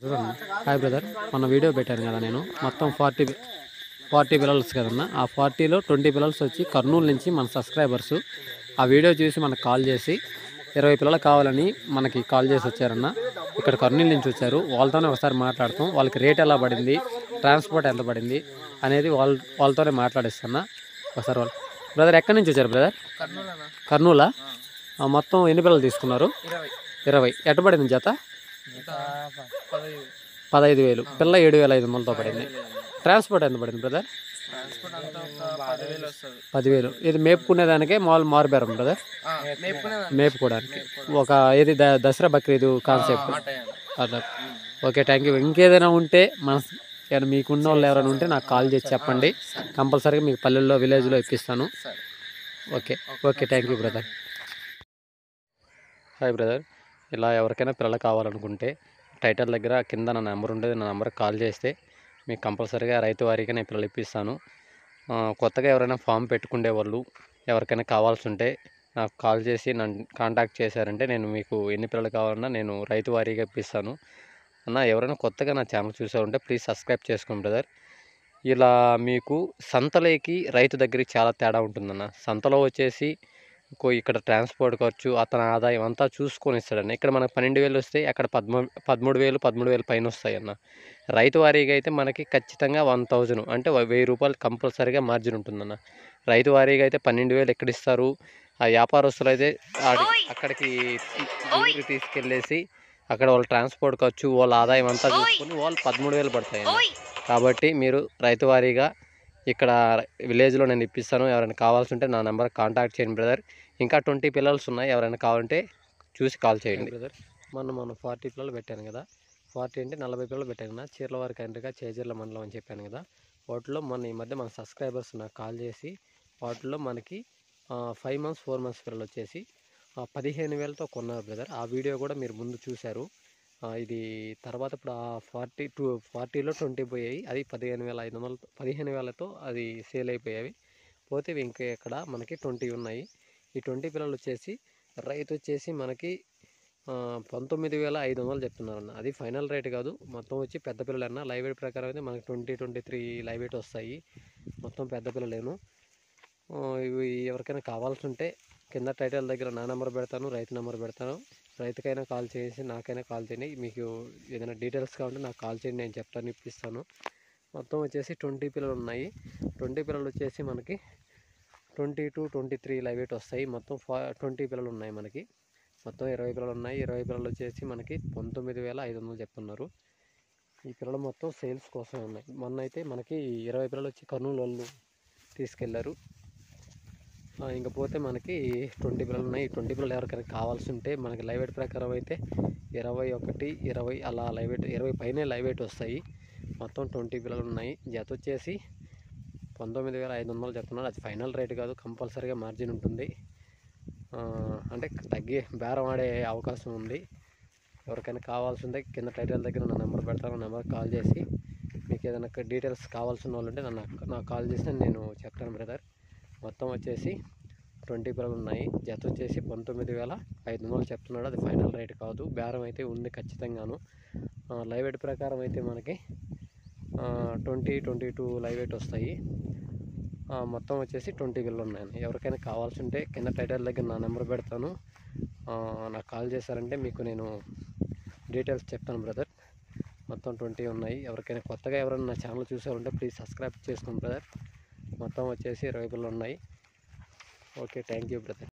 చూడండి. Hi brother, మొన్న video పెట్టాను కదా నేను, మొత్తం 40 పిల్లర్స్ కదన్నా. ఆ 40లో 20 పిల్లర్స్ వచ్చి కర్నూలు నుంచి మన సబ్స్క్రైబర్స్ ఆ వీడియో చూసి మనకు కాల్ చేసి 20 పిల్లలు కావాలని మనకి కాల్ చేసి వచ్చారన్న. ఇక్కడ కర్నూలు నుంచి వచ్చారు. వాళ్ళతోనే ఒకసారి మాట్లాడతాం. వాళ్ళకి రేట్ ఎలా పడింది, ట్రాన్స్పోర్ట్ ఎంత పడింది అనేది వాళ్ళతోనే మాట్లాడిస్తున్నా. ఒకసారి వాళ్ళు బ్రదర్ ఎక్కడి నుంచి వచ్చారు బ్రదర్? కర్నూలా? మొత్తం ఎన్ని పిల్లలు తీసుకున్నారు? 20. ఎట్ట పడింది జత? 15,000. పిల్ల 7,500తో పడింది. ట్రాన్స్పోర్ట్ ఎంత పడింది బ్రదర్? 10,000. ఇది మేపుకునేదానికే మారుబేరం బ్రదర్, మేపుకోవడానికి. ఒక ఇది దసరా బక్రీద్ కాన్సెప్ట్ అట్లా. Okay, thank you. ఇంకేదైనా ఉంటే మీకున్న వాళ్ళు ఎవరైనా ఉంటే నాకు కాల్ చేసి చెప్పండి. కంపల్సరీగా మీకు పల్లెల్లో విలేజ్లో ఇప్పిస్తాను. Okay okay, thank you brother. Hi brother, ఇలా ఎవరికైనా పిల్లలు కావాలనుకుంటే టైటిల్ దగ్గర కింద నా నెంబర్ ఉంటుంది. నా నెంబర్కి కాల్ చేస్తే మీకు కంపల్సరీగా రైతు వారీగా నేను పిల్లలు ఇప్పిస్తాను. కొత్తగా ఎవరైనా ఫామ్ పెట్టుకునే వాళ్ళు ఎవరికైనా కావాల్సి ఉంటే నాకు కాల్ చేసి నన్ను కాంటాక్ట్ చేశారంటే నేను మీకు ఎన్ని పిల్లలు కావాలన్నా నేను రైతు వారీగా ఇప్పిస్తాను అన్న. ఎవరైనా కొత్తగా నా ఛానల్ చూసారంటే ప్లీజ్ సబ్స్క్రైబ్ చేసుకోండి బ్రదర్. ఇలా మీకు సంతలోకి రైతు దగ్గరికి చాలా తేడా ఉంటుందన్న. సంతలో వచ్చేసి ఇక్కడ ట్రాన్స్పోర్ట్ ఖర్చు, అతని ఆదాయం అంతా చూసుకొని ఇస్తాడన్న. ఇక్కడ మనకు 12,000 వస్తాయి, అక్కడ 13,000 పైన వస్తాయన్న. రైతు వారీగా అయితే మనకి ఖచ్చితంగా 1,000 అంటే 1,000 రూపాయలు కంపల్సరీగా మార్జిన్ ఉంటుందన్న. రైతు వారీగా అయితే 12,000 ఎక్కడ ఇస్తారు? ఆ వ్యాపారస్తులు అయితే అక్కడికి తీసుకెళ్ళేసి అక్కడ వాళ్ళ ట్రాన్స్పోర్ట్ ఖర్చు, వాళ్ళ ఆదాయం అంతా చూసుకొని వాళ్ళు 13,000 పడతాయండి. కాబట్టి మీరు రైతు వారీగా ఇక్కడ విలేజ్లో నేను ఇప్పిస్తాను. ఎవరైనా కావాల్సి ఉంటే నా నెంబర్ కాంటాక్ట్ చేయండి బ్రదర్. ఇంకా 20 పిల్లర్స్ ఉన్నాయి, ఎవరైనా కావాలంటే చూసి కాల్ చేయండి బ్రదర్. మనం 40 పిల్లలు పెట్టాను కదా, 40 అంటే 40 పిల్లలు పెట్టాను కదా. చీర్లవారి కండ్రిగా చేజర్ల మండలం అని చెప్పాను కదా. వాటిలో ఈ మధ్య మన సబ్స్క్రైబర్స్ నాకు కాల్ చేసి వాటిలో మనకి 5 months 4 months పిల్లలు వచ్చేసి 15,000తో కొన్నారు బ్రదర్. ఆ వీడియో కూడా మీరు ముందు చూశారు. ఇది తర్వాత ఇప్పుడు 40లో 20 పోయాయి. అది 15,500, 15,000తో అది సేల్ అయిపోయాయి. పోతే ఇంకా ఇక్కడ మనకి 20 ఉన్నాయి. ఈ 20 పిల్లలు వచ్చేసి రైతు వచ్చేసి మనకి 19,500 చెప్తున్నారన్న. అది ఫైనల్ రేట్ కాదు, మొత్తం వచ్చి పెద్ద పిల్లలన్నా. లైవ్ వెయిట్ ప్రకారం అయితే మనకి 23 లైవ్ వెయిట్ వస్తాయి. మొత్తం పెద్ద పిల్లలేను. ఇవి ఎవరికైనా కావాల్సి ఉంటే కింద టైటిల్ దగ్గర నా నెంబర్ పెడతాను, రైతు నెంబర్ పెడతాను. రైతుకైనా కాల్ చేసి నాకైనా కాల్ చేయండి. మీకు ఏదైనా డీటెయిల్స్ కావాలంటే నాకు కాల్ చేయండి, నేను చెప్తాను, ఇప్పిస్తాను. మొత్తం వచ్చేసి 20 పిల్లలు ఉన్నాయి. 20 పిల్లలు వచ్చేసి మనకి 22-23 లైవ్ వెయిట్ వస్తాయి. మొత్తం 20 పిల్లలు ఉన్నాయి మనకి. మొత్తం 20 పిల్లలు ఉన్నాయి. 20 పిల్లలు వచ్చేసి మనకి 19,500 చెప్తున్నారు. ఈ పిల్లలు మొత్తం సేల్స్ కోసం ఉన్నాయి. మొన్న అయితే మనకి 20 పిల్లలు వచ్చి కర్నూలు వాళ్ళు తీసుకెళ్లారు. ఇంకా పోతే మనకి 20 పిల్లలు ఉన్నాయి. 20 పిల్లలు ఎవరికైనా కావాల్సి ఉంటే మనకి లైవ్ వెయిట్ ప్రకారం అయితే 21, 20 అలా లైవ్ వెయిట్ 20 పైనే లైవ్ వెయిట్ వస్తాయి. మొత్తం 20 పిల్లలు ఉన్నాయి. జత వచ్చేసి 19,500 చెప్తున్నారు. అది ఫైనల్ రేట్ కాదు, కంపల్సరీగా మార్జిన్ ఉంటుంది. అంటే తగ్గి బేరం ఆడే అవకాశం ఉంది. ఎవరికైనా కావాల్సి ఉంటే కింద టైటిల్ దగ్గర నా నెంబర్ పెడతాను, నెంబర్కి కాల్ చేసి మీకు ఏదైనా డీటెయిల్స్ కావాల్సిన వాళ్ళు ఉంటే నాకు కాల్ చేస్తే నేను చెప్తాను బ్రదర్. మొత్తం వచ్చేసి 20 పిల్లలు ఉన్నాయి. జత వచ్చేసి 19,500 చెప్తున్నాడు. అది ఫైనల్ రేట్ కాదు, బేరం అయితే ఉంది ఖచ్చితంగాను. లైవ్ వెయిట్ ప్రకారం అయితే మనకి 22 లైవ్ వెయిట్ వస్తాయి. మొత్తం వచ్చేసి 20 పిల్లలు ఉన్నాయండి. ఎవరికైనా కావాల్సి ఉంటే కింద టైటిల్ దగ్గర నా నెంబర్ పెడతాను, నాకు కాల్ చేశారంటే మీకు నేను డీటెయిల్స్ చెప్తాను బ్రదర్. మొత్తం 20 ఉన్నాయి. ఎవరికైనా కొత్తగా ఎవరైనా నా ఛానల్ చూసారంటే ప్లీజ్ సబ్స్క్రైబ్ చేసుకోండి బ్రదర్. మొత్తం వచ్చేసి 20 పిల్లలు ఉన్నాయి. Okay, thank you brother.